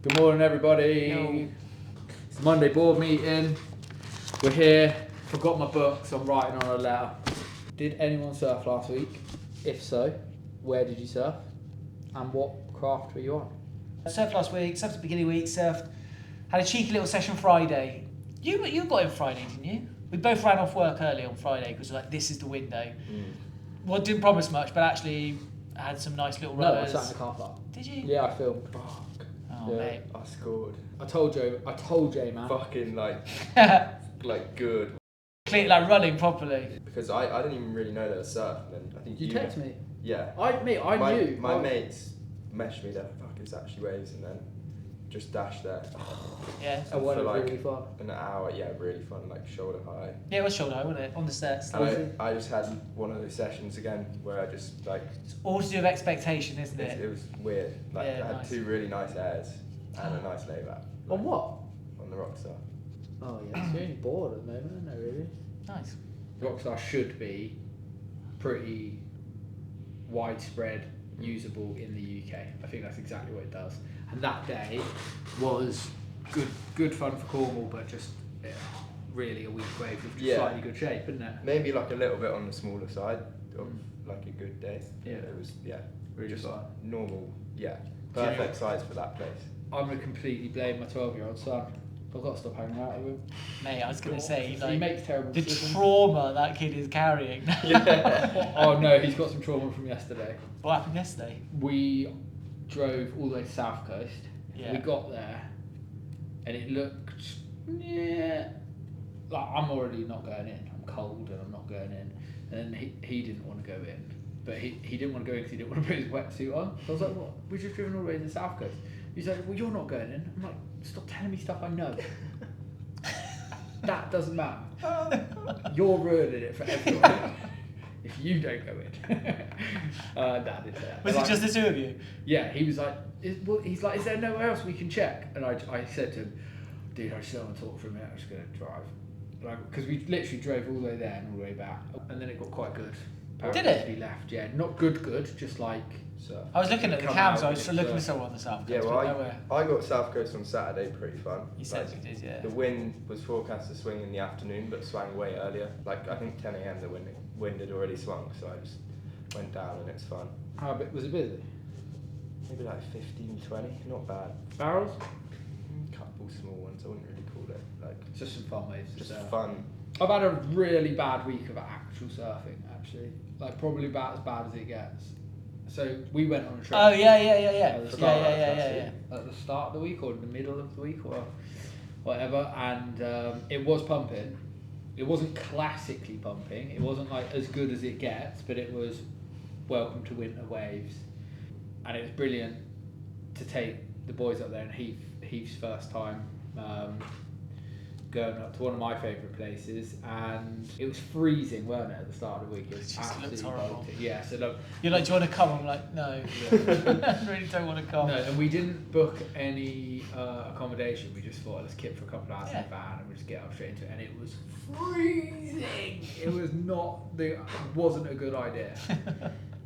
Good morning, everybody. No. It's the Monday board meeting. We're here. Forgot my book, so I'm writing on a letter. Did anyone surf last week? If so, where did you surf? And what craft were you on? I surfed last week, surfed at the beginning of the week, surfed, had a cheeky little session Friday. You got in Friday, didn't you? We both ran off work early on Friday because like this is the window. Well, didn't promise much, but actually I had some nice little No, I runners. sat in the car park. Did you? Yeah, I filmed. Fuck. Oh, Yeah. mate. I scored. I told Jay, man. Fucking like good. Clear, like running properly. Because I didn't even really know there was surf, and then I think You text me. Yeah. I knew. My mates messaged me that fuck it's actually waves, and then just dashed there. Yeah. And what For like really fun. an hour, yeah, really fun, like shoulder high. Yeah, it was shoulder high, wasn't it? On the stairs. And I just had one of those sessions again where I just like It's all to do with expectation, isn't it it? was weird. Like Yeah, I had nice. two really nice airs and a nice layback. On what? On the Rockstar. Oh yeah, it's only bored at the moment, isn't it, really? Nice. Rockstar should be pretty widespread, usable in the UK. I think that's exactly what it does. And that day was good fun for Cornwall, but just really a weak wave with just slightly good shape, isn't it? Maybe like a little bit on the smaller side of like a good day. Yeah. It was Really just fun. normal, you perfect know- size for that place. I'm going to completely blame my 12-year-old son. I've got to stop hanging out with him. Mate, I was going to say, he like, makes terrible the decisions. trauma that kid is carrying. Oh no, he's got some trauma from yesterday. What happened yesterday? We drove all the way to South Coast. Yeah. We got there, and it looked, like I'm already not going in. I'm cold and I'm not going in. And then he didn't want to go in, but he didn't want to go in because he didn't want to put his wetsuit on. So I was like, what? We've just driven all the way to the South Coast. He's like, well, you're not going in. I'm like, stop telling me stuff I know. That doesn't matter. You're ruining it for everyone. If you don't go in. Dad did that. Was it just the two of you? Yeah, he was like, he's like, is there nowhere else we can check? And I said to him, dude, I just don't want to talk for a minute, I'm just going to drive. Because we literally drove all the way there and all the way back. And then it got quite good. Did it? We left, yeah. Not good, just like... So I was looking at the Come cams, out I was and looking for it's, someone on the South Coast, yeah, but well nowhere. I got South Coast on Saturday, pretty fun. You said Like, you did, yeah. The wind was forecast to swing in the afternoon, but swung way earlier. Like I think 10 a.m. the wind had already swung, so I just went down and it's fun. How bit was it busy? Maybe like 15, 20, not bad. Barrels? Couple small ones, I wouldn't really call it like It's just some fun waves. just fun. I've had a really bad week of actual surfing, actually. Like, probably about as bad as it gets. So, we went on a trip. Oh, yeah. At the start of the Yeah. At the start of the week or in the middle of the week or whatever, and it was pumping. It wasn't classically pumping. It wasn't like as good as it gets, but it was welcome to winter waves, and it was brilliant to take the boys up there and Heath's first time going up to one of my favourite places, and it was freezing, weren't it, at the start of the week? It was It just absolutely looked horrible. Baltic. Yeah, so look, You're like, do you want to come? I'm like, no. I really don't want to come. no, and we didn't book any accommodation. We just thought, let's kit for a couple of hours in the van and we'll just get up straight into it. And it was freezing. It was wasn't a good idea.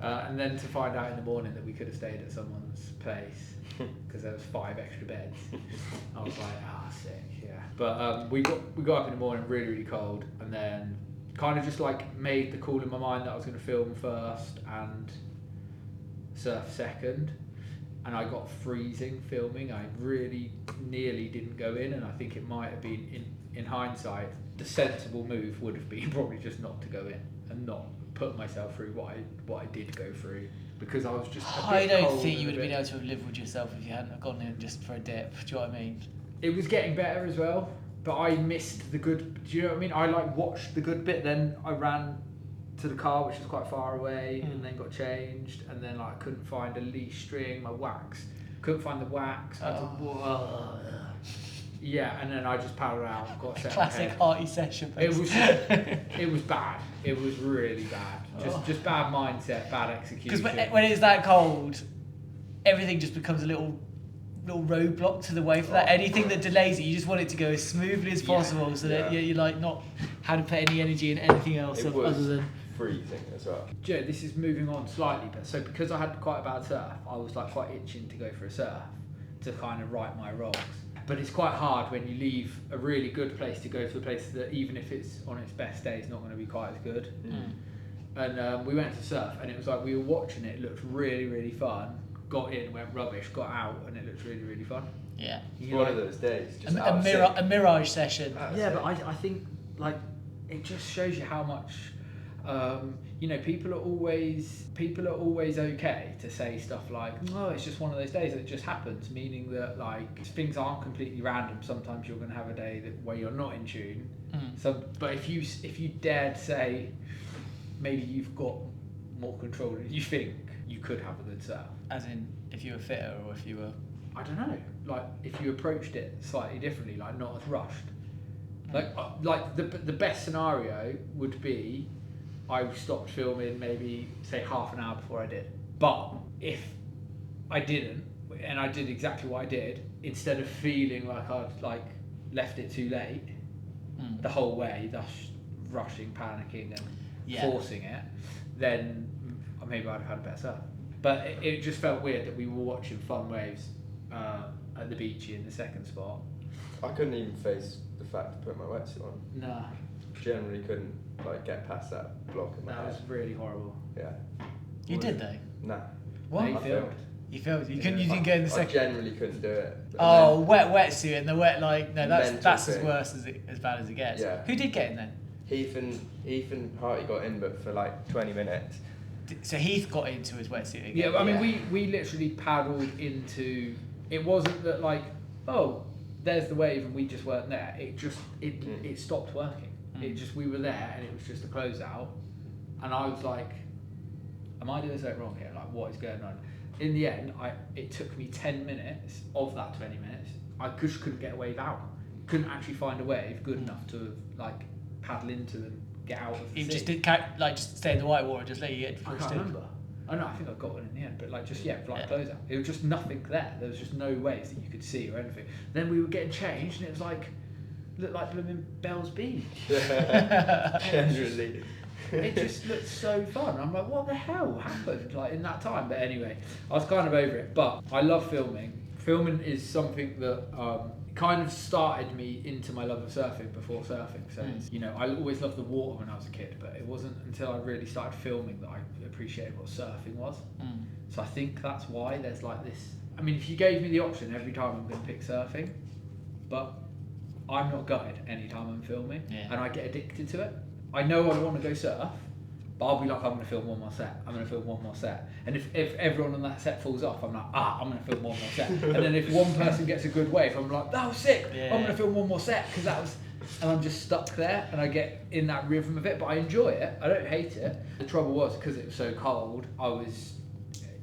And then to find out in the morning that we could have stayed at someone's place because there was 5 extra beds. I was like, sick, yeah. But we got up in the morning really, really cold, and then kind of just like made the call in my mind that I was going to film first and surf second. And I got freezing filming. I really nearly didn't go in, and I think it might have been, in hindsight, the sensible move would have been probably just not to go in and not put myself through what I did go through, because I was just a I bit don't cold think and you a would have been bit- able to have lived with yourself if you hadn't have gone in just for a dip. Do you know what I mean? It was getting better as well, but I missed the good. Do you know what I mean? I like watched the good bit, then I ran to the car, which was quite far away, and then got changed, and then like I couldn't find a leash string, my wax, couldn't find the wax. I had to- yeah, and then I just powered out, got set Classic ahead. hearty session. It was it was bad. It was really bad. Just bad mindset, bad execution. Because when it's that cold, everything just becomes a little roadblock to the way for that. Anything that delays it, you just want it to go as smoothly as possible, so that you're like not how to put any energy in anything else other than freezing as well. Joe, this is moving on slightly, but so because I had quite a bad surf, I was like quite itching to go for a surf. to kind of right my wrongs. But it's quite hard when you leave a really good place to go to a place that, even if it's on its best day, is not going to be quite as good. And we went to surf, and it was like we were watching it. It looked really, really fun. Got in, went rubbish. Got out, and it looked really, really fun. Yeah. One of those days. Just A mirage session. Yeah, but I think like it just shows you how much. You know, people are always okay to say stuff like, "Oh, it's just one of those days. It just happens," meaning that like things aren't completely random. Sometimes you're going to have a day where you're not in tune. So, but if you dared say, maybe you've got more control than you think, you could have a good surf. As in, if you were fitter, or if you were, I don't know, like if you approached it slightly differently, like not as rushed. Like the best scenario would be, I stopped filming maybe say half an hour before I did. But if I didn't, and I did exactly what I did, instead of feeling like I'd like left it too late the whole way, thus rushing, panicking, and forcing it, then maybe I'd have had a better surf. But it just felt weird that we were watching fun waves at the beachy in the second spot. I couldn't even face the fact to put my wetsuit on. Nah. Generally couldn't like get past that block in my head. That was really horrible. Yeah. you did though. Nah. What? You filmed. You filmed. You couldn't. You didn't go in the I second. generally couldn't do it. Oh, wetsuit and the wet like no, Mental that's as thing. worse as bad as it gets. Yeah. Who did get in then? Heath and Harty got in, but for like 20 minutes. So Heath got into his wetsuit again. Yeah, I mean, we literally paddled into. It wasn't that like, oh, there's the wave and we just weren't there. It just it stopped working. It just, we were there and it was just a closeout, and I was like, am I doing something wrong here? Like, what is going on? In the end, it took me 10 minutes of that 20 minutes. I just couldn't get a wave out. Couldn't actually find a wave good enough to like paddle into and get out of the You sea. just did just stay in the white water, just let you get I pushed can't in. remember. I know, I think I got one in the end, but like just closeout. It was just nothing there. There was just no waves that you could see or anything. Then we were getting changed, and it was like looked like blooming Bell's Beach. Generally. It just looked so fun. I'm like, what the hell happened like in that time? But anyway, I was kind of over it. But I love filming. Filming is something that kind of started me into my love of surfing before surfing. So you know, I always loved the water when I was a kid, but it wasn't until I really started filming that I appreciated what surfing was. So I think that's why there's like this. I mean, if you gave me the option every time, I'm going to pick surfing, but I'm not gutted any time I'm filming, and I get addicted to it. I know I want to go surf, but I'll be like, I'm going to film one more set. I'm going to film one more set. And if everyone on that set falls off, I'm like, I'm going to film one more set. And then if one person gets a good wave, I'm like, that was sick. I'm going to film one more set because that was. And I'm just stuck there, and I get in that rhythm of it. But I enjoy it. I don't hate it. The trouble was, because it was so cold, I was,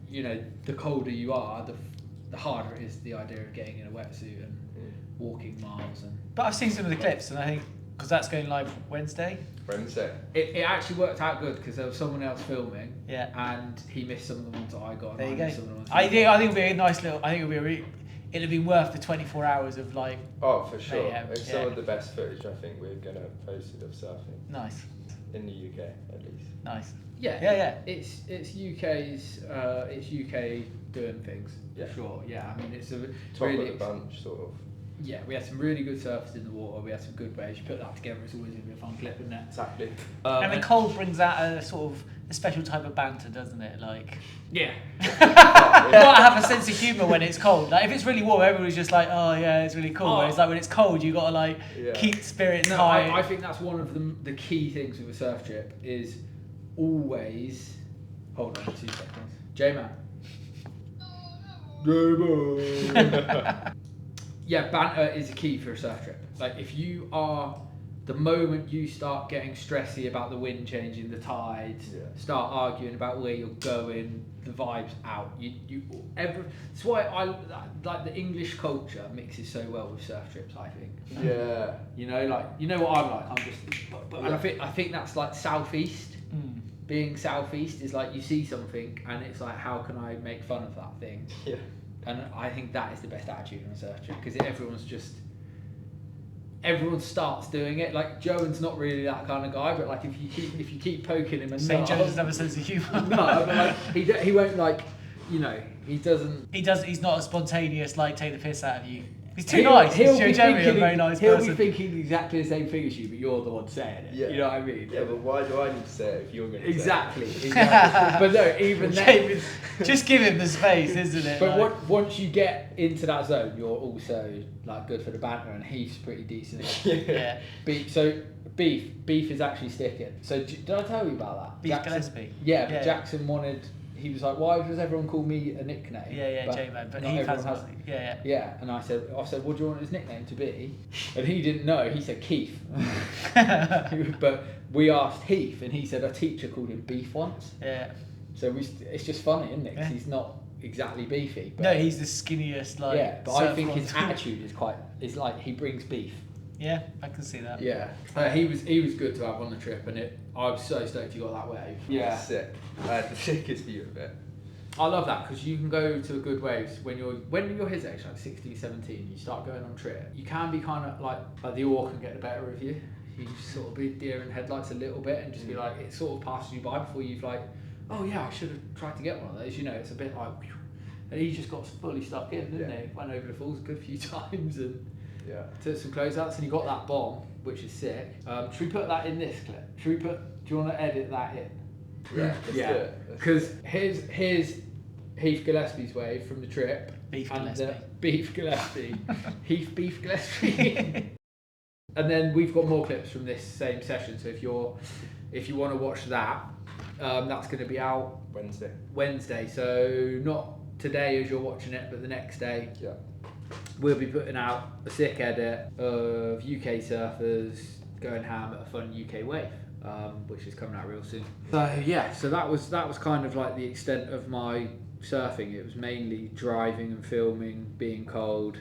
you know, the colder you are, the harder it is the idea of getting in a wetsuit and walking miles. But I've seen some of the clips, and I think because that's going live Wednesday. It actually worked out good because there was someone else filming, and he missed some of the ones that I got. There you go. I think it'll be a nice little. I think it'll be worth the 24 hours of like. Oh, for sure. Mayhem. It's some of the best footage I think we're gonna post of surfing. Nice. In the UK, at least. Nice. Yeah. It's UK's it's UK doing things for sure. Yeah, I mean it's a top really of the bunch sort of. Yeah, we had some really good surfers in the water. We had some good waves. You put that together, it's always going to be a fun clip, isn't it? Exactly. And the cold brings out a sort of a special type of banter, doesn't it? Like, yeah. You gotta have a sense of humour when it's cold. Like if it's really warm, everybody's just like, oh yeah, it's really cool. But it's like when it's cold, you gotta like keep spirits high. I think that's one of the key things with a surf trip is always. Hold on 2 seconds. J-Man. J-Man. Yeah, banter is a key for a surf trip. Like if you are, the moment you start getting stressy about the wind changing, the tides, start arguing about where you're going, the vibes out. That's why I like the English culture mixes so well with surf trips. I think. Yeah. You know, like what I'm like. I'm just, and I think that's like southeast. Being southeast is like you see something and it's like, how can I make fun of that thing? Yeah. And I think that is the best attitude on a surf trip because everyone starts doing it. Like Joan's not really that kind of guy, but like if you keep poking him and St. John's doesn't have a sense of humour. No, but like he won't like you know, he doesn't. He's not a spontaneous like take the piss out of you. He's too He'll- nice. he'll He's be generally a thinking- very nice He'll person. be thinking exactly the same thing as you, but you're the one saying it. Yeah. You know what I mean? Yeah, but why do I need to say it if you're going to Exactly. But no, even then. Jamie, just give him the space, isn't it? But Like- once you get into that zone, you're also like good for the banter, and he's pretty decent. yeah. Beef is actually sticking. So did I tell you about that? Beef Gillespie. Yeah, but Yeah. Jackson wanted. He was like, "Why does everyone call me a nickname?" Yeah, J-Man. But not he everyone has. Yeah. Yeah, and I said, "What do you want his nickname to be?" And he didn't know. He said Keith. But we asked Heath, and he said a teacher called him Beef once. Yeah. So it's just funny, isn't it? 'Cause Yeah. he's not exactly beefy. But No, he's the skinniest. Like. yeah, but I think surfer his on tour. attitude is like he brings beef. Yeah, I can see that. Yeah, he was good to have on the trip, and I was so stoked you got that wave. Yeah, Sick. I had the sickest view of it. I love that because you can go to a good waves when you're his age, like 16, 17, you start going on trip. You can be kind of like the awe can get the better of you. You just sort of be deer in headlights a little bit and just be like, it sort of passes you by before you've like, oh yeah, I should have tried to get one of those. You know, it's a bit like, and he just got fully stuck in, didn't he? Went over the falls a good few times and took some closeouts, and he got that bomb, which is sick. Should we put that in this clip? Do you want to edit that in? Yeah, let's do it. Because here's Heath Gillespie's wave from the trip. Beef Beef Gillespie. Heath Beef Gillespie. And then we've got more clips from this same session. So if you want to watch that, that's going to be out Wednesday. So not today as you're watching it, but the next day. Yeah. We'll be putting out a sick edit of UK surfers going ham at a fun UK wave. Which is coming out real soon. So yeah, so that was kind of like the extent of my surfing. It was mainly driving and filming, being cold,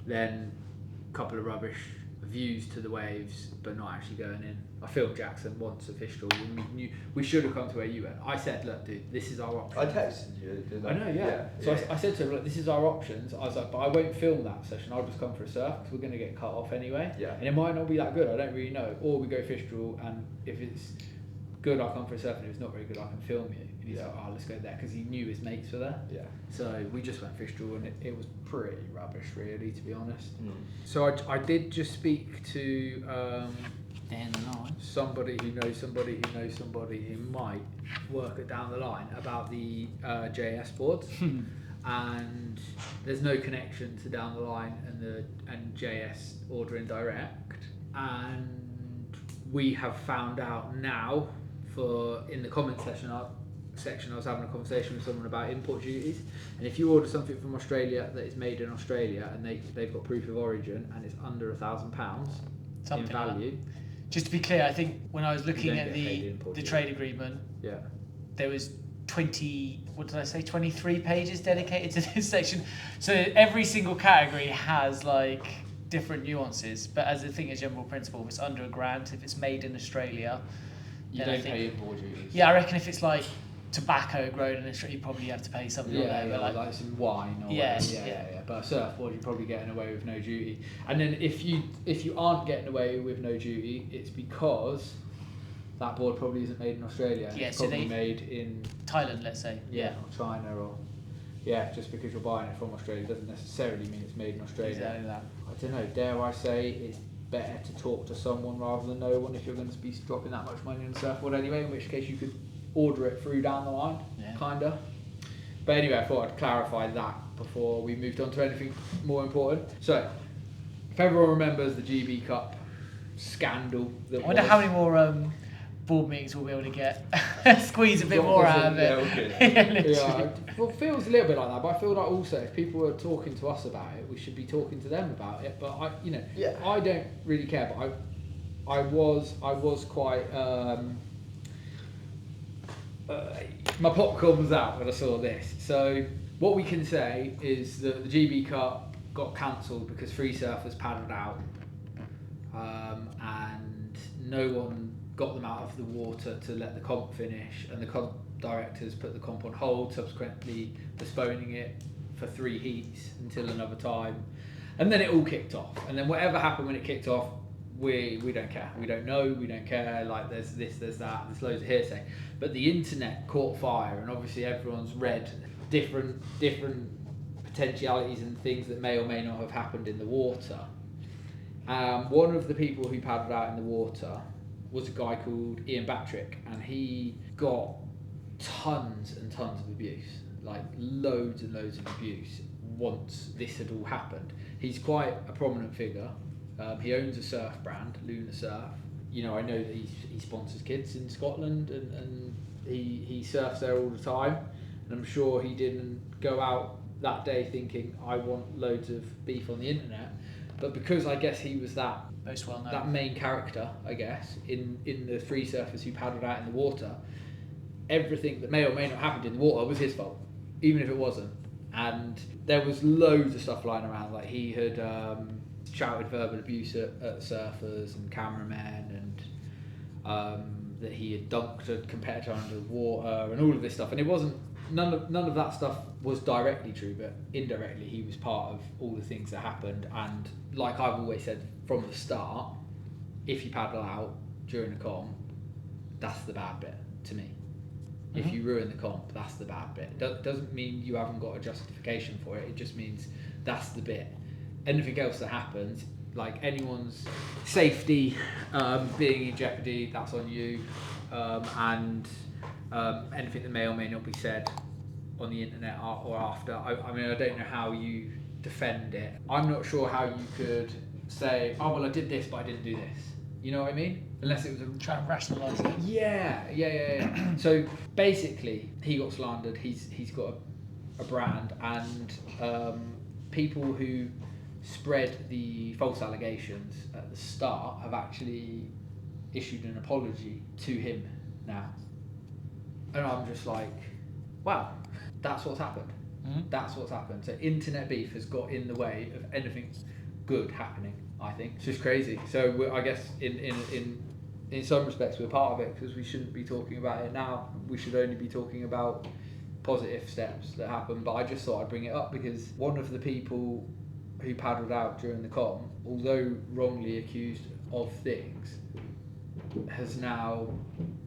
then a couple of rubbish views to the waves, but not actually going in. I filmed Jackson once at Fistral, and we should have come to where you went. I said, look, dude, this is our option. I texted you, didn't I? I know, yeah. So I said to him, look, this is our options. I was like, but I won't film that session. I'll just come for a surf because we're going to get cut off anyway. Yeah. And it might not be that good. I don't really know. Or we go Fistral, and if it's good, I'll come for a surf, and if it's not very good, I can film you. And he's like, oh, let's go there, because he knew his mates were there. Yeah. So we just went Fistral, and it was pretty rubbish, really, to be honest. So I did just speak to somebody who knows somebody who knows somebody who might work it down the line about the JS boards. And there's no connection to down the line and JS ordering direct. And we have found out now in the comment section I was having a conversation with someone about import duties, and if you order something from Australia that is made in Australia and they've got proof of origin and it's under £1,000 in value. Just to be clear, I think when I was looking at get paid the trade agreement, there was 23 pages dedicated to this section. So every single category has like different nuances, but as a thing, as general principle, if it's under £1,000, if it's made in Australia, You don't pay import duties. Yeah, I reckon if it's like tobacco grown in Australia, you probably have to pay something on there. But like some wine or yeah. But a surfboard, you're probably getting away with no duty. And then if you aren't getting away with no duty, it's because that board probably isn't made in Australia. Yeah, it's so probably made in Thailand, let's say. or China or just because you're buying it from Australia doesn't necessarily mean it's made in Australia. Exactly that. I don't know. Dare I say it's better to talk to someone rather than no one if you're going to be dropping that much money on a surfboard anyway, in which case you could order it through down the line, kinda. But anyway, I thought I'd clarify that before we moved on to anything more important. So, if everyone remembers the GB Cup scandal, I wonder how many more board meetings we'll be able to get. Squeeze a bit more out of it. Well, it feels a little bit like that, but I feel like also if people are talking to us about it, we should be talking to them about it. But I don't really care. But I was quite. My popcorn was out when I saw this. So what we can say is that the GB Cup got cancelled because free surfers paddled out, and no one got them out of the water to let the comp finish, and the comp directors put the comp on hold, subsequently postponing it for 3 heats until another time, and then it all kicked off. And then whatever happened when it kicked off, we don't care. We don't know. We don't care. Like there's this, there's that. There's loads of hearsay. But the internet caught fire, and obviously everyone's read different potentialities and things that may or may not have happened in the water. One of the people who paddled out in the water was a guy called Ian Batrick, and he got tons and tons of abuse, like loads and loads of abuse once this had all happened. He's quite a prominent figure. He owns a surf brand, Lunar Surf. You know, I know that he sponsors kids in Scotland, and he surfs there all the time, and I'm sure he didn't go out that day thinking, I want loads of beef on the internet, but because I guess he was that most well known, that main character, I guess, in the free surfers who paddled out in the water, everything that may or may not happened in the water was his fault, even if it wasn't. And there was loads of stuff lying around, like he had shouted verbal abuse at surfers and cameramen, and that he had dunked a competitor under the water and all of this stuff. And it wasn't, none of that stuff was directly true, but indirectly he was part of all the things that happened. And like I've always said from the start, if you paddle out during a comp, that's the bad bit to me. Mm-hmm. If you ruin the comp, that's the bad bit. Doesn't mean you haven't got a justification for it, it just means that's the bit. Anything else that happens, like anyone's safety being in jeopardy, that's on you. And anything that may or may not be said on the internet or after, I mean, I don't know how you defend it. I'm not sure how you could say, oh well, I did this but I didn't do this, you know what I mean? Unless it was try and rationalise it. Yeah. So basically he got slandered, he's got a brand, and people who spread the false allegations at the start have actually issued an apology to him now. And I'm just like, wow, that's what's happened. Mm-hmm. That's what's happened. So internet beef has got in the way of anything good happening, I think. It's just crazy. So I guess in some respects we're part of it, because we shouldn't be talking about it now. We should only be talking about positive steps that happen. But I just thought I'd bring it up because one of the people who paddled out during the comp, although wrongly accused of things, has now,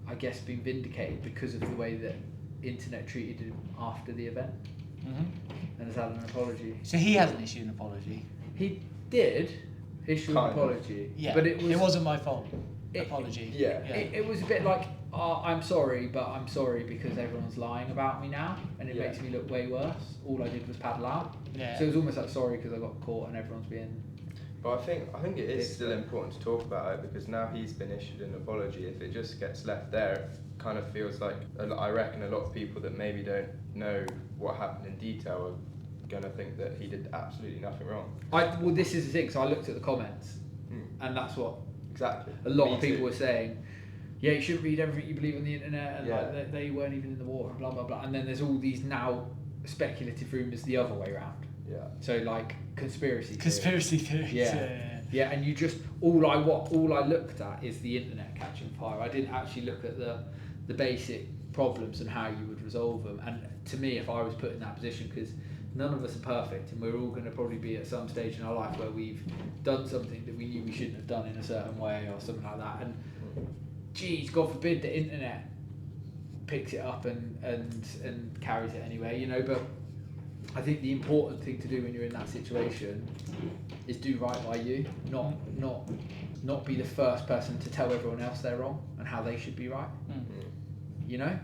I guess, been vindicated because of the way that internet treated him after the event. Mm-hmm. And has had an apology. So he hasn't issued an apology. He did issue an apology, Yeah, but it wasn't my fault. Apology. It was a bit like, I'm sorry, but I'm sorry because everyone's lying about me now, and it makes me look way worse. All I did was paddle out. Yeah. So it was almost like sorry because I got caught and everyone's being. But I think it is still important to talk about it, because now he's been issued an apology. If it just gets left there, it kind of feels like, I reckon a lot of people that maybe don't know what happened in detail are going to think that he did absolutely nothing wrong. Well, this is the thing. So I looked at the comments, and that's what exactly a lot of people were saying. Yeah, you shouldn't read everything you believe on the internet, and like they weren't even in the water, and blah blah blah. And then there's all these now speculative rumours the other way around. Yeah. So like conspiracy theories. Yeah, and you just all I looked at is the internet catching fire. I didn't actually look at the basic problems and how you would resolve them. And to me, if I was put in that position, because none of us are perfect, and we're all going to probably be at some stage in our life where we've done something that we knew we shouldn't have done in a certain way or something like that. And geez, God forbid the internet picks it up and carries it anyway, you know. But I think the important thing to do when you're in that situation is do right by you, not be the first person to tell everyone else they're wrong and how they should be right. You know?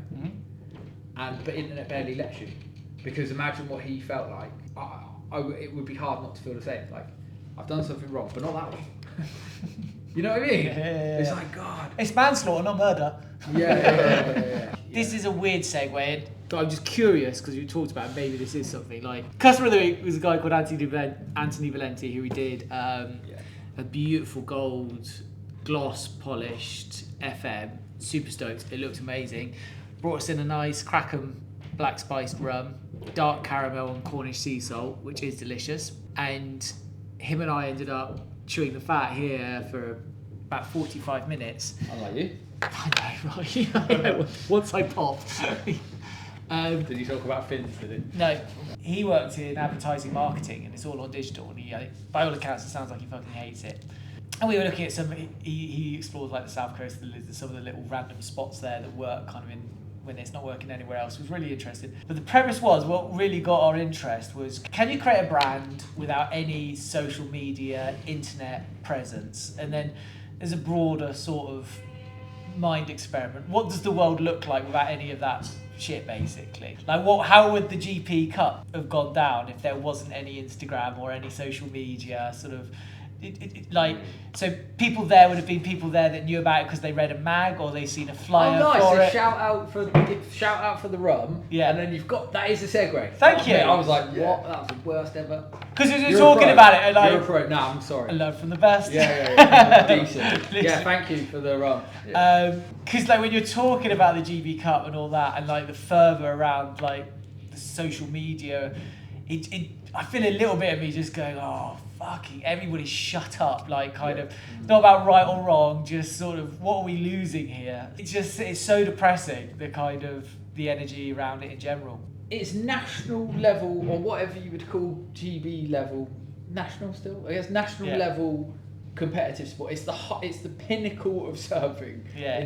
But internet barely lets you, because imagine what he felt like. It would be hard not to feel the same. Like, I've done something wrong, but not that way. You know what I mean? Yeah. It's like, God. It's manslaughter, not murder. Yeah. This is a weird segue, but I'm just curious because you talked about maybe this is something like Customer of the Week was a guy called Anthony Valenti, who we did a beautiful gold gloss polished FM. Super stoked. It looked amazing. Brought us in a nice Crackham black spiced rum, dark caramel and Cornish sea salt, which is delicious. And him and I ended up chewing the fat here for about 45 minutes. Unlike you. I know, right? Once I popped. Did he talk about fins, did he? No. He worked in advertising marketing, and it's all on digital, and he, by all accounts, it sounds like he fucking hates it. And we were looking at some, he explored like the south coast of the Lizard, some of the little random spots there that work kind of in when it's not working anywhere else was really interesting. But the premise was, what really got our interest was, can you create a brand without any social media, internet presence? And then there's a broader sort of mind experiment. What does the world look like without any of that shit, basically? Like, how would the GP Cup have gone down if there wasn't any Instagram or any social media sort of so people there would have been people there that knew about it because they read a mag or they seen a flyer nice. for So it. shout out for the rum. Yeah. And then you've got, that is a segue. Thank you. I was like, what? That was the worst ever. Because we were talking about it and You're a pro. No, I'm sorry. I learned from the best. Yeah. Decent. Yeah, thank you for the rum. Because like when you're talking about the GB Cup and all that, and like the further around like the social media, I feel a little bit of me just going, oh, fucking everybody shut up, like kind of not about right or wrong, just sort of what are we losing here? It's so depressing, the kind of the energy around it in general. It's national level, or whatever you would call GB level, national still? I guess national level competitive sport. It's the pinnacle of surfing. Yeah.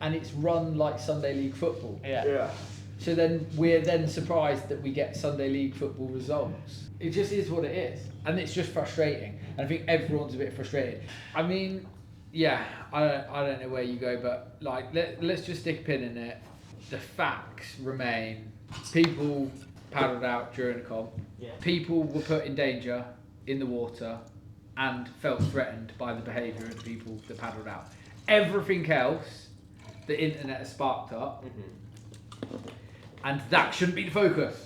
And it's run like Sunday League football. Yeah. So then we're then surprised that we get Sunday League football results. It just is what it is. And it's just frustrating. And I think everyone's a bit frustrated. I mean, yeah, I don't know where you go, but like let's just stick a pin in it. The facts remain. People paddled out during the comp. Yeah. People were put in danger in the water and felt threatened by the behaviour of the people that paddled out. Everything else, the internet has sparked up. And that shouldn't be the focus.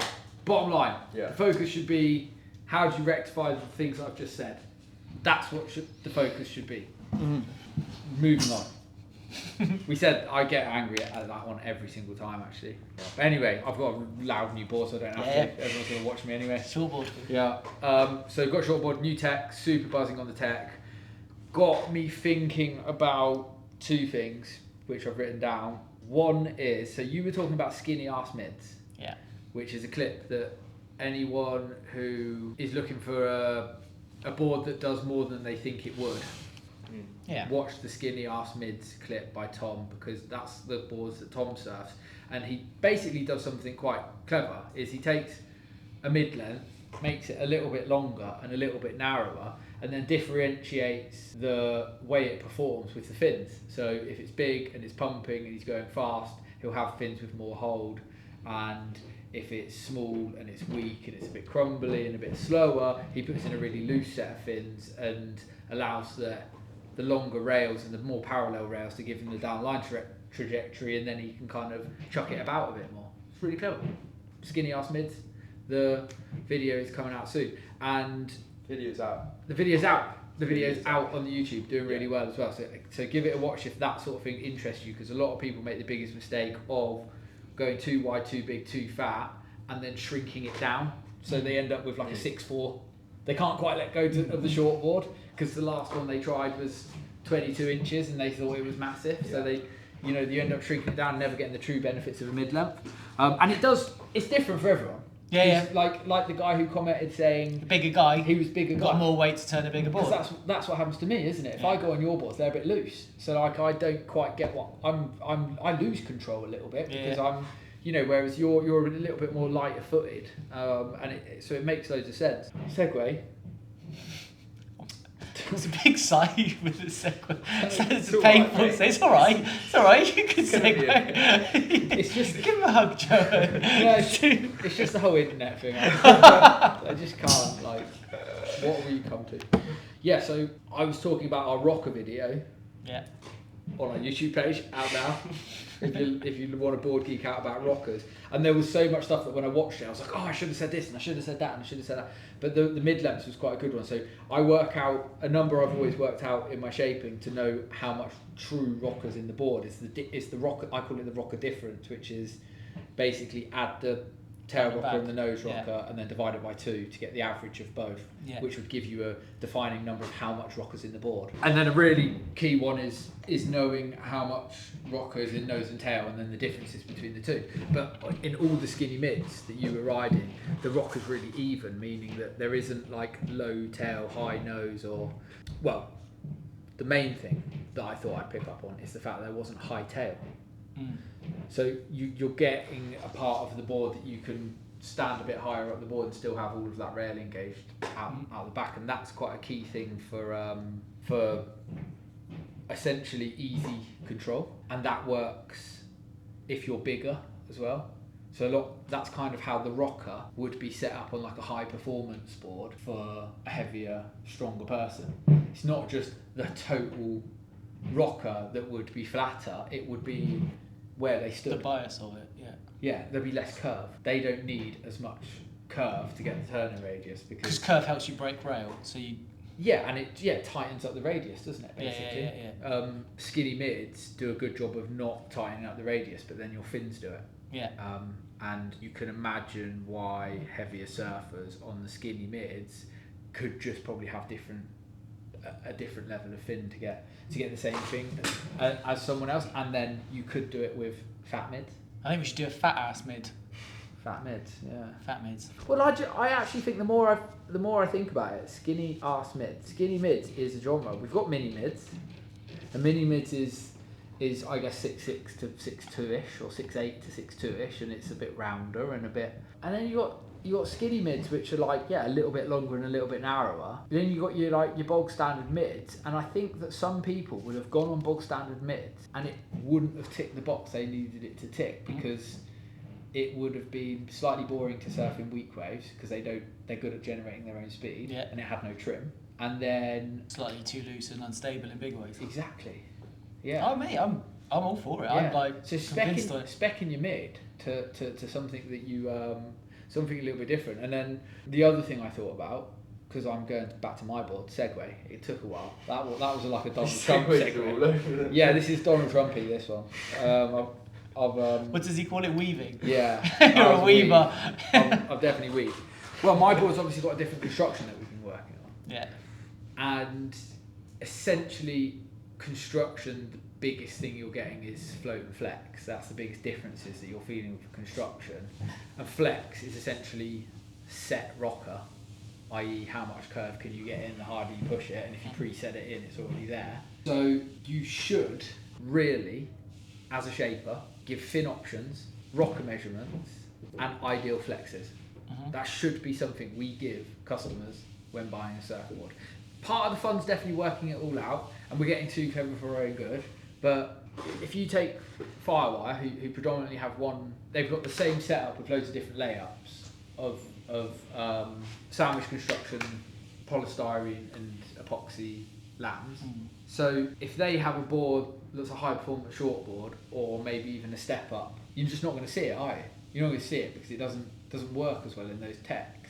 Bottom line, the focus should be, how do you rectify the things I've just said? That's what the focus should be. Moving on. We said I get angry at that one every single time, actually. But anyway, I've got a loud new board, so I don't have to. Everyone's going to watch me anyway. Surfboard. Yeah. So got Surfboard, new tech, super buzzing on the tech. Got me thinking about two things, which I've written down. One is, so you were talking about skinny ass mids. Yeah. Which is a clip that anyone who is looking for a board that does more than they think it would, watch the skinny ass mids clip by Tom, because that's the boards that Tom surfs. And he basically does something quite clever, is he takes a mid length, makes it a little bit longer and a little bit narrower, and then differentiates the way it performs with the fins. So if it's big and it's pumping and he's going fast, he'll have fins with more hold, and if it's small and it's weak and it's a bit crumbly and a bit slower, he puts in a really loose set of fins and allows the longer rails and the more parallel rails to give him the down line trajectory, and then he can kind of chuck it about a bit more. It's really clever. Skinny ass mids. The video is coming out soon, and the video's out. The video's out on the YouTube, doing really well as well. So give it a watch if that sort of thing interests you, because a lot of people make the biggest mistake of going too wide, too big, too fat, and then shrinking it down. So they end up with like a 6'4". They can't quite let go of the shortboard, because the last one they tried was 22 inches and they thought it was massive. So you end up shrinking it down, never getting the true benefits of a mid length. And it's different for everyone. Yeah. Like the guy who commented saying the bigger guy. He was bigger got guy. more weight to turn a bigger board. That's what happens to me, isn't it? If I go on your boards, they're a bit loose. So like I don't quite get what I lose control a little bit because I'm, whereas you're a little bit more lighter footed, and so it makes loads of sense. Segue. It's a big sigh with the segue. It's alright, painful. mate. It's all right. It's all right. You can segue. It's just give him a hug, Joe. It's just the whole internet thing. I just can't, like, what will you come to? Yeah, so I was talking about our rocker video. Yeah. On our YouTube page, out now. if you want a board geek out about rockers, and there was so much stuff that when I watched it, I was like, oh, I should have said this, and I should have said that, and I should have said that. But the mid lengths was quite a good one. So I work out a number I've always worked out in my shaping to know how much true rockers in the board. It's the rocker. I call it the rocker difference, which is basically add the tail rocker and the nose rocker, and then divide it by 2 to get the average of both, which would give you a defining number of how much rocker's in the board. And then a really key one is knowing how much rocker is in nose and tail, and then the differences between the two. But in all the skinny mids that you were riding, the rocker's really even, meaning that there isn't like low tail, high nose, or, well, the main thing that I thought I'd pick up on is the fact that there wasn't high tail. So you're getting a part of the board that you can stand a bit higher up the board and still have all of that rail engaged out the back, and that's quite a key thing for essentially easy control, and that works if you're bigger as well. So that's kind of how the rocker would be set up on like a high performance board for a heavier, stronger person. It's not just the total rocker that would be flatter, it would be where they stood. The bias of it, yeah. Yeah, there'll be less curve. They don't need as much curve to get the turning radius because curve helps you break rail, so you. Yeah, and it tightens up the radius, doesn't it? Basically. Yeah. Skinny mids do a good job of not tightening up the radius, but then your fins do it. Yeah. And you can imagine why heavier surfers on the skinny mids could just probably have a different level of fin to get the same thing as someone else, and then you could do it with fat mids. I think we should do a fat ass mid. Fat mids, yeah. Fat mids. Well, I actually think the more I think about it, skinny ass mids. Skinny mids is a genre. We've got mini mids, and mini mids is I guess 6'6" to 6'2"-ish or 6'8" to 6'2"-ish, and it's a bit rounder and a bit. And then you got skinny mids which are like a little bit longer and a little bit narrower. Then you got your bog standard mids, and I think that some people would have gone on bog standard mids and it wouldn't have ticked the box they needed it to tick because it would have been slightly boring to surf in weak waves because they're good at generating their own speed, and it had no trim. And then slightly too loose and unstable in big waves. Exactly. Yeah. Oh mate, I'm all for it. Yeah. I'm like so specking your mid to something that you something a little bit different. And then the other thing I thought about, because I'm going back to my board, Segway. It took a while. That was like a Donald Trump Segway. Yeah, this is Donald Trumpy. This one. What does he call it? Weaving. Yeah. You're a weaver. I've definitely weaved. Well, my board's obviously got a different construction that we've been working on. Yeah. And essentially, construction, the biggest thing you're getting is float and flex. That's the biggest differences that you're feeling with construction. And flex is essentially set rocker, i.e. how much curve can you get in the harder you push it, and if you preset it in, it's already there. So you should really, as a shaper, give fin options, rocker measurements, and ideal flexes. That should be something we give customers when buying a surfboard. Part of the fun's definitely working it all out, and we're getting too clever for our own good. But if you take Firewire, who predominantly have they've got the same setup with loads of different layups of sandwich construction, polystyrene and epoxy lambs. So if they have a board that's a high performance short board, or maybe even a step up, you're just not going to see it, are you? You're not going to see it because it doesn't work as well in those techs.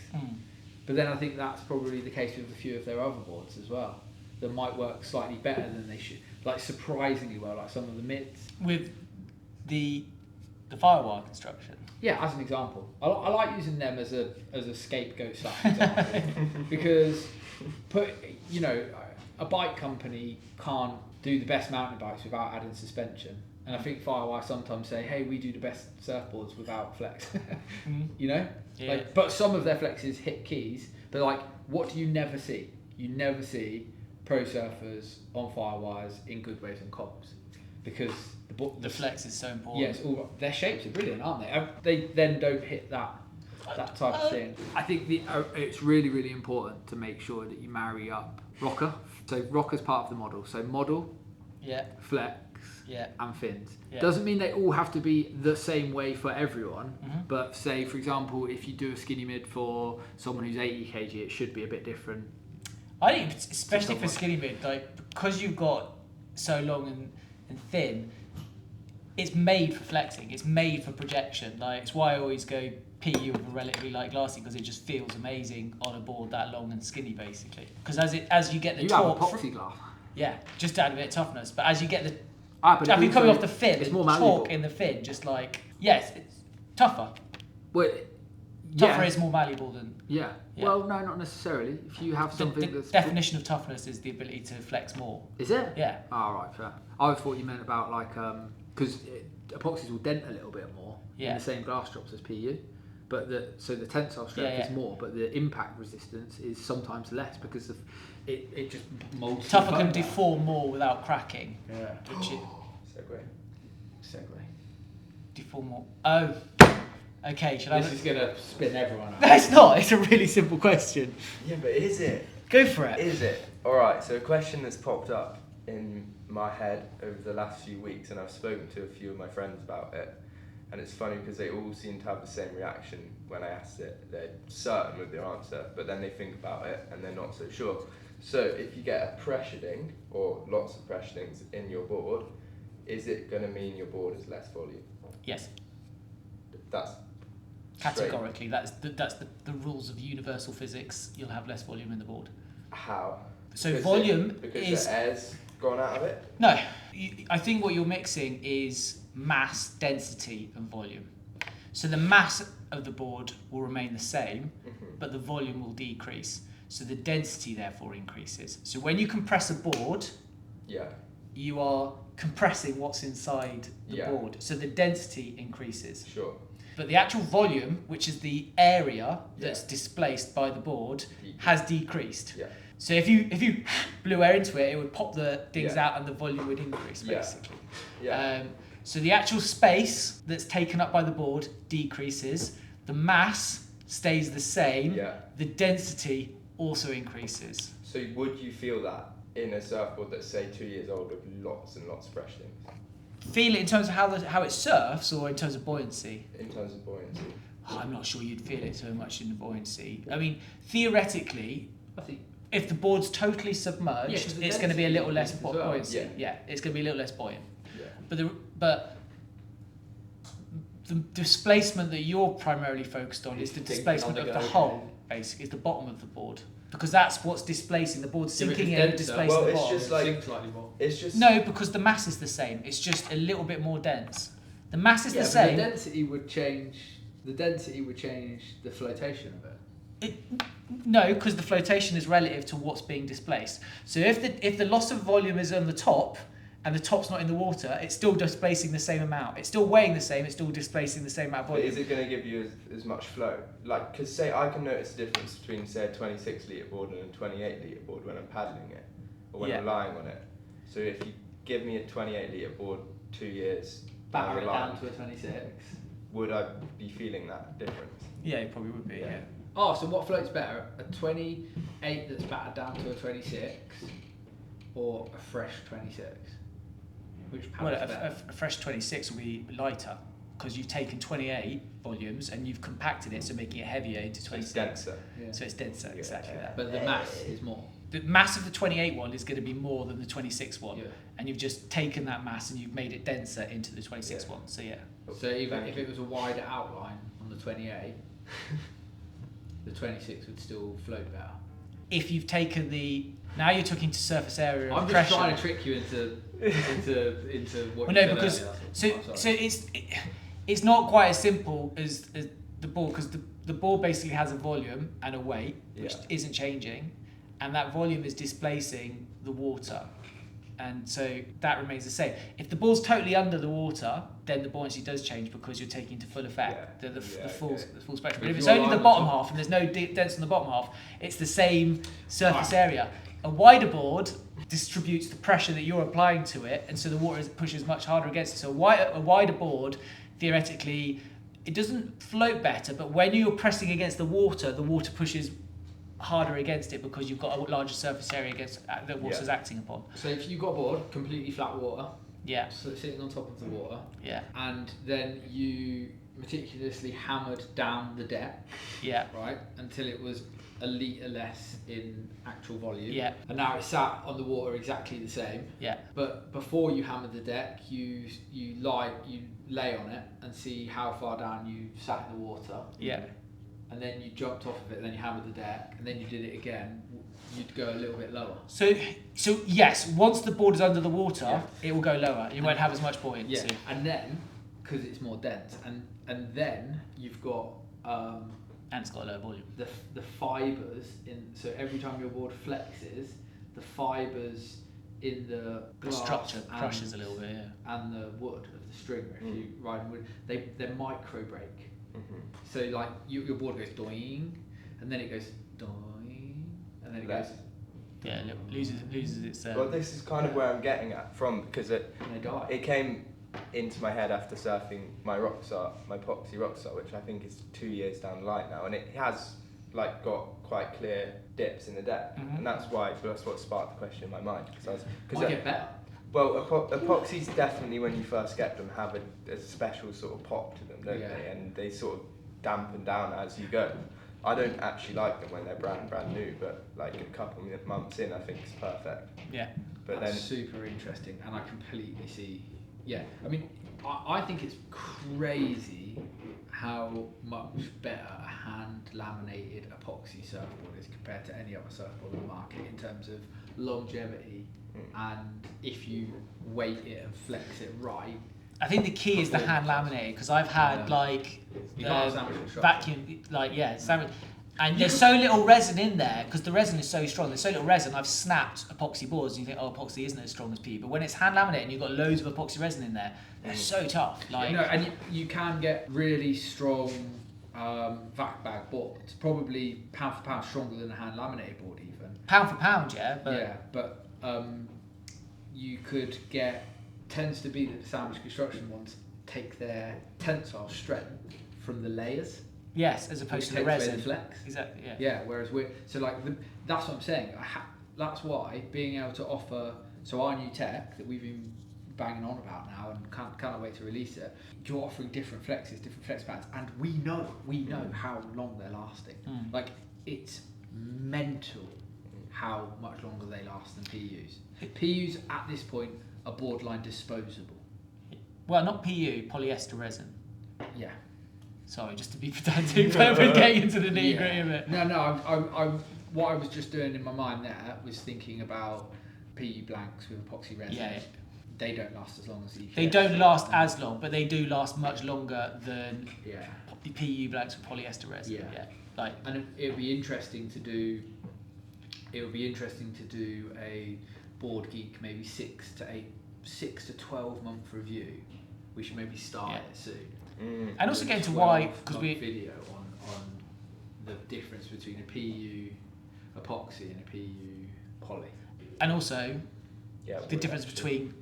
But then I think that's probably the case with a few of their other boards as well, that might work slightly better than they should, like surprisingly well, like some of the mids. With the Firewire construction. Yeah, as an example, I like using them as a scapegoat example because a bike company can't do the best mountain bikes without adding suspension. And I think Firewire sometimes say, hey, we do the best surfboards without flex. But some of their flexes hit keys, but like, what do you never see? You never see pro surfers on Firewires in good waves and comps, because the flex is so important. Yes, their shapes are brilliant, aren't they? They then don't hit that type of thing. I think it's really, really important to make sure that you marry up rocker. So rocker's part of the model. So model, flex, and fins. Doesn't mean they all have to be the same way for everyone, but say, for example, if you do a skinny mid for someone who's 80 kg, it should be a bit different. I think, especially for skinny mid, like, because you've got so long and thin, it's made for flexing. It's made for projection. Like, it's why I always go PU with a relatively light glassing, because it just feels amazing on a board that long and skinny, basically. Because as you get the torque, have epoxy glass. Yeah, just to add a bit of toughness. But as you get the but coming off the fin, it's the more malleable. torque in the fin, just like, yes, it's tougher. Well, Tougher is more malleable than... Yeah. Well, no, not necessarily. If you have something the definition of toughness is the ability to flex more. Is it? Yeah. Oh, right, fair. I always thought you meant about like, because epoxies will dent a little bit more in the same glass drops as PU. But so the tensile strength is more, but the impact resistance is sometimes less because of it just molds. Tougher can deform more without cracking. Yeah. Segway. 54 more. Oh, okay. This is gonna spin everyone out. No, it's not. It's a really simple question. Yeah, but is it? Go for it. Is it? Alright, so a question that's popped up in my head over the last few weeks, and I've spoken to a few of my friends about it, and it's funny because they all seem to have the same reaction when I asked it. They're certain with their answer, but then they think about it and they're not so sure. So if you get a pressure ding, or lots of pressure dings in your board, is it going to mean your board is less volume? Yes. That's Categorically, that's the rules of universal physics. You'll have less volume in the board. How? So volume because is the air's gone out of it? no. I think what you're mixing is mass, density, and volume. So the mass of the board will remain the same, but the volume will decrease. So the density therefore increases. So when you compress a board, you are compressing what's inside the board. So the density increases. Sure. But the actual volume, which is the area that's displaced by the board, has decreased. Yeah. So if you blew air into it, it would pop the dings out and the volume would increase, basically. Yeah. So the actual space that's taken up by the board decreases. The mass stays the same. Yeah. The density also increases. So would you feel that in a surfboard that's, say, 2 years old with lots and lots of pressure dings? Feel it in terms of how it surfs, or in terms of buoyancy? In terms of buoyancy. Oh, I'm not sure you'd feel it so much in the buoyancy. I mean, theoretically, I think if the board's totally submerged, it's going to be a little less buoyancy. Yeah. It's going to be a little less buoyant. Yeah. But the displacement that you're primarily focused on is the displacement of the hull, basically, is the bottom of the board. Because that's what's displacing. The board's sinking in and displacing the bottom. It's just like, slightly more. it's just... No, because the mass is the same. It's just a little bit more dense. The mass is the same. The density would change. The density would change the flotation of it. No, because the flotation is relative to what's being displaced. So if the loss of volume is on the top and the top's not in the water, it's still displacing the same amount. It's still weighing the same. It's still displacing the same amount of volume. But is it going to give you as much flow? Like, because say I can notice the difference between, say, a 26 litre board and a 28 litre board when I'm paddling it or when I'm lying on it. So if you give me a 28 litre board 2 years down the line, down to a 26. would I be feeling that difference? Yeah, it probably would be. Yeah. Oh, so what floats better? A 28 that's battered down to a 26, or a fresh 26? Which power's better? A fresh 26 will be lighter because you've taken 28 volumes and you've compacted it, so making it heavier into 26. It's denser. Yeah. So it's denser, exactly that. But the mass is more. The mass of the 28 one is going to be more than the 26 one, Yeah. and you've just taken that mass and you've made it denser into the 26 one. So yeah. So even if it was a wider outline on the 28, the 26 would still float better. If you've taken now you're talking to surface area. I'm just trying to trick you into what. Well, no, because so it's not quite as simple as the board, because the board basically has a volume and a weight which isn't changing, and that volume is displacing the water, and so that remains the same. If the ball's totally under the water, then the buoyancy does change because you're taking to full effect the full spectrum. But if it's only the bottom half and there's no dents on the bottom half, it's the same surface area. A wider board distributes the pressure that you're applying to it, and so the water pushes much harder against it. So a wider board, theoretically, it doesn't float better, but when you're pressing against the water pushes harder against it because you've got a larger surface area against that water's acting upon. So if you've got a board, completely flat water, so sitting on top of the water, and then you meticulously hammered down the deck, right, until it was a litre less in actual volume, and now it's sat on the water exactly the same, but before you hammered the deck, you lay on it and see how far down you sat in the water, and then you jumped off of it, and then you hammered the deck, and then you did it again, you'd go a little bit lower. So yes, once the board is under the water, it will go lower. You won't have as much buoyancy. Yeah, and then, because it's more dense, and then you've got... and it's got a lower volume. The fibres so every time your board flexes, the fibres in the glass structure crushes a little bit, and the wood of the stringer, if you ride wood, they micro break. So like your board goes doing, and then it goes doing, and then it goes. Yeah, it loses its. Well, this is kind of where I'm getting at from, because and they die. It came into my head after surfing my Rockstar, my epoxy Rockstar, which I think is 2 years down the line now, and it has like got quite clear dips in the deck, and that's what sparked the question in my mind. Might get better. Well, epoxies definitely, when you first get them, have a special sort of pop to them, don't they? And they sort of dampen down as you go. I don't actually like them when they're brand new, but like a couple of months in, I think it's perfect. Yeah. But That's then super interesting, and I completely see. Yeah, I mean, I think it's crazy how much better a hand laminated epoxy surfboard is compared to any other surfboard on the market in terms of longevity, and if you weight it and flex it right. I think the key is the hand laminated, because I've had vacuum, sandwich, and there's so little resin in there because the resin is so strong. There's so little resin. I've snapped epoxy boards, and you think, oh, epoxy isn't as strong as PU, but when it's hand laminated and you've got loads of epoxy resin in there, they're so tough. Like, and you can get really strong vac bag boards, probably pound for pound stronger than a hand laminated board even. Pound for pound, but you could get. Tends to be that the sandwich construction ones take their tensile strength from the layers. Yes, as opposed to the resin. The flex. Exactly. Yeah. Yeah. Whereas that's what I'm saying. That's why being able to offer our new tech that we've been banging on about now and can't wait to release it. You're offering different flexes, different flex bands, and we know how long they're lasting. Like, it's mental how much longer they last than PUs. PUs at this point are borderline disposable. Well, not PU, polyester resin. Yeah. Sorry, just to be pedantic, but we're getting into the nitty gritty of it. No, I what I was just doing in my mind there was thinking about PU blanks with epoxy resin. Yeah. They don't last as long as the. They don't last as long, but they do last much longer than PU blanks with polyester resin. Yeah. And it would be interesting to do. It would be interesting to do a Board Geek maybe 6 to 12 month review. We should maybe start it soon. And also get into why, because we video on the difference between a PU epoxy and a PU poly. And also the difference between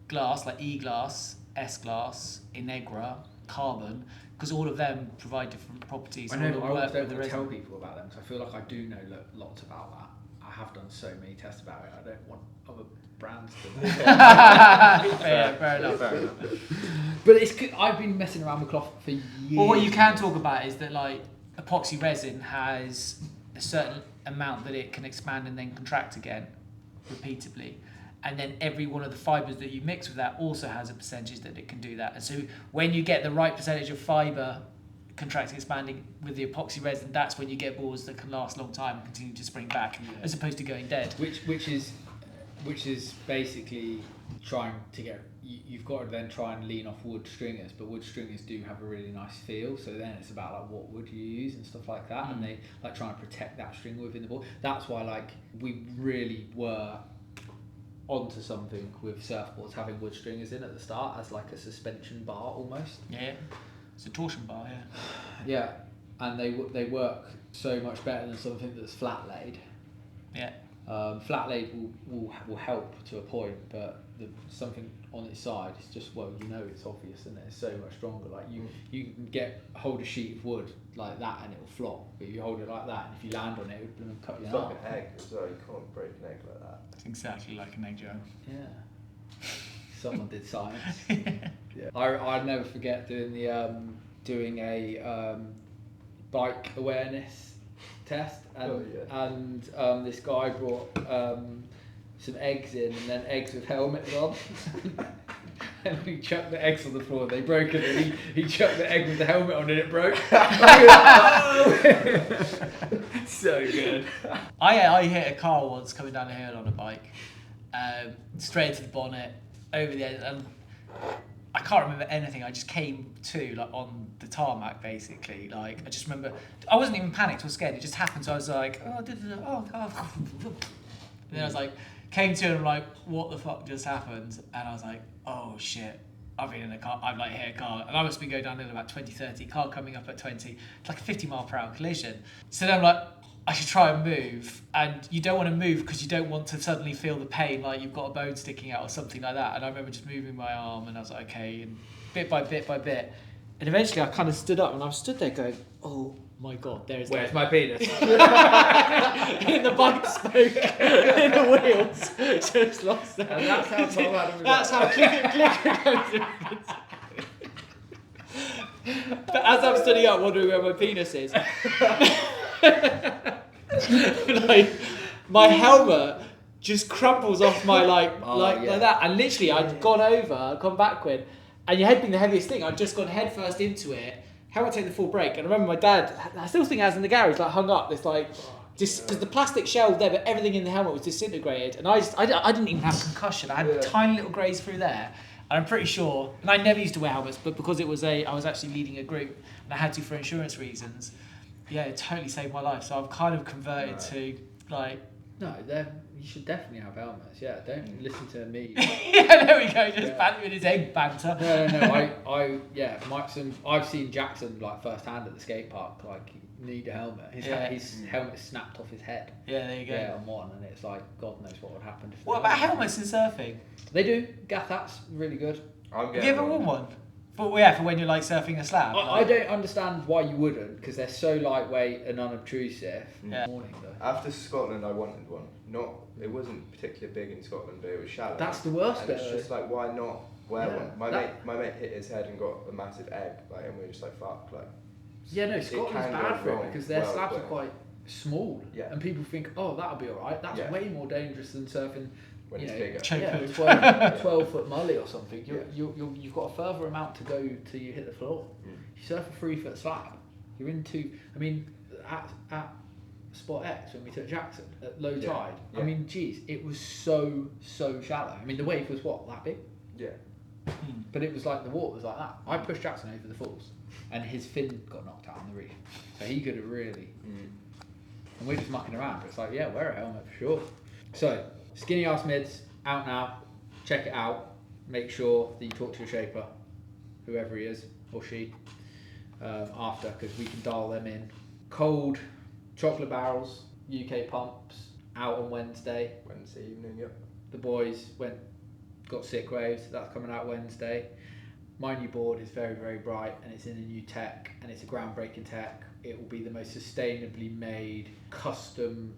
glass, like E-glass, S-glass, Integra, carbon, because all of them provide different properties. I know, I don't tell people about them because I feel like I do know lots about that. I have done so many tests about it. I don't want other brands to know. Fair enough. But I've been messing around with cloth for years. Well, what you can talk about is that like epoxy resin has a certain amount that it can expand and then contract again repeatedly. And then every one of the fibres that you mix with that also has a percentage that it can do that. And so when you get the right percentage of fibre contracting, expanding with the epoxy resin, that's when you get boards that can last a long time and continue to spring back, as opposed to going dead. Which is basically trying to get. You've got to then try and lean off wood stringers, but wood stringers do have a really nice feel. So then it's about like what wood you use and stuff like that, and they like trying to protect that string within the board. That's why like we really were onto something with surfboards having wood stringers in at the start as like a suspension bar almost. Yeah. It's a torsion bar, Yeah, and they work so much better than something that's flat laid. Yeah. Flat laid will help to a point, but something on its side is just it's obvious, and it's so much stronger. Like you can hold a sheet of wood like that and it will flop, but you hold it like that, and if you land on it, it will cut you in half. It's like an egg as well. You can't break an egg like that. It's exactly like an egg, Joe. Yeah. Someone did science. Yeah. I'll never forget doing a bike awareness test, and this guy brought some eggs in, and then eggs with helmets on. And we chucked the eggs on the floor, they broke it, and he chucked the egg with the helmet on and it broke. So good. I hit a car once coming down the hill on a bike, straight into the bonnet, over the end, and I can't remember anything. I just came to like on the tarmac basically. Like I just remember I wasn't even panicked or scared. It just happened. So I was like, and then I was like, came to and I'm like, what the fuck just happened? And I was like, oh shit, I've been in a car. I've like hit a car, and I must have been going down at about 20, 30. Car coming up at 20. It's like a 50 mile per hour collision. So then I'm like, I should try and move, and you don't want to move because you don't want to suddenly feel the pain, like you've got a bone sticking out or something like that. And I remember just moving my arm, and I was like, okay, and bit by bit by bit, and eventually I kind of stood up, and I was stood there going, oh my god, there's Where's my penis? in the bike spoke, in the wheels, just lost that. And that's how Tom Adam was That's how clicker goes in. But as I'm standing up, wondering where my penis is, like my helmet just crumples off my like that, and literally I'd gone backward, and your head being the heaviest thing, I'd just gone head first into it. Helmet take the full break, and I remember my dad, I still think it has in the garage, like hung up this like. Just because the plastic shell there, but everything in the helmet was disintegrated, and I didn't even have concussion. I had a tiny little graze through there, and I'm pretty sure. And I never used to wear helmets, but because it was I was actually leading a group, and I had to for insurance reasons. Yeah, it totally saved my life. So I've kind of converted to like. No, you should definitely have helmets. Yeah, don't listen to me. Yeah, there we go. Just banter with his egg banter. No. I've seen Jackson like firsthand at the skate park. Like, need a helmet. His helmet snapped off his head. Yeah, there you go. Yeah, on one, and it's like God knows what would happen. What about helmets in surfing? They do. Gaff hats really good. Have you ever worn one? But for when you're like surfing a slab. I don't understand why you wouldn't, because they're so lightweight and unobtrusive. Yeah. Morning though. After Scotland, I wanted one. It wasn't particularly big in Scotland, but it was shallow. That's the worst and bit. It's just like, why not wear one? My mate hit his head and got a massive egg, like, and we were just like, fuck, like. Yeah, no, Scotland's bad for it because their slabs are but- quite small. Yeah. And people think, oh, that'll be alright. That's way more dangerous than surfing. When you it's know, bigger. Choke 12-foot mully or something. You've got a further amount to go till you hit the floor. You surf a 3-foot slab, you're into. I mean, at Spot X when we took Jackson at low tide. I mean, geez, it was so shallow. I mean, the wave was what, that big? Yeah. But it was like the water was like that. I pushed Jackson over the falls, and his fin got knocked out on the reef, so he could have really. And we're just mucking around. But it's like, yeah, wear a helmet for sure. So. Skinny Ass Mids, out now. Check it out. Make sure that you talk to your shaper, whoever he is, or she, after, because we can dial them in. Cold chocolate barrels, UK pumps, out on Wednesday. Wednesday evening, yep. The boys got sick waves, that's coming out Wednesday. My new board is very, very bright, and it's in a new tech, and it's a groundbreaking tech. It will be the most sustainably made, custom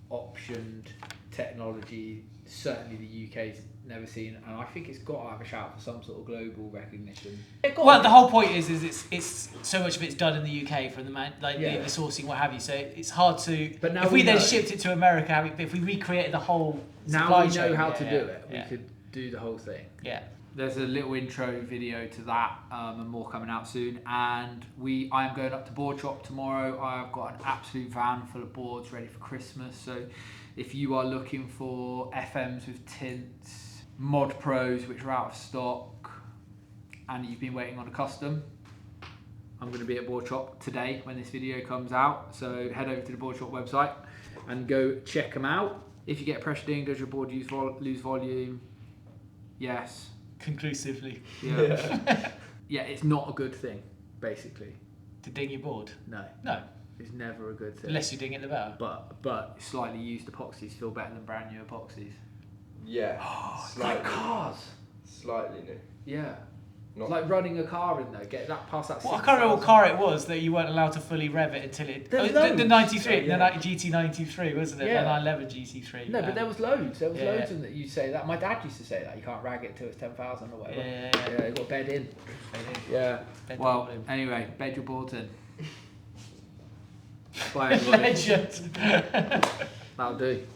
optioned technology certainly the UK's never seen, and I think it's got to have a shout for some sort of global recognition. Well, the whole point is it's so much of it's done in the UK from the the sourcing, what have you. So it's hard to. But now if we know. then shipped it to America, if we recreated the whole now we know chain, how to do it. We could do the whole thing. Yeah. There's a little intro video to that, and more coming out soon. And I am going up to Board Shop tomorrow. I've got an absolute van full of boards ready for Christmas. So if you are looking for FMs with tints, Mod Pros which are out of stock, and you've been waiting on a custom, I'm going to be at Board Shop today when this video comes out. So head over to the Board Shop website and go check them out. If you get pressure ding, does your board lose volume? Yes. Conclusively. Yeah. Yeah, it's not a good thing, basically. To ding your board? No. No. It's never a good thing. Unless you ding it the better. But slightly used epoxies feel better than brand new epoxies. Yeah. Like cars. Slightly new. Yeah. Not Like running a car in there, get that past that. Well, I can't remember what car it was that you weren't allowed to fully rev it until it. The 93, the GT93, wasn't it? Yeah. The 911 GT3. No, but there was loads. There was loads in that you say that. My dad used to say that you can't rag it till it's 10,000 or whatever. Yeah. You got to bed in. Yeah. Well, anyway, bed your boards in. Bye everybody. Legend. That'll do.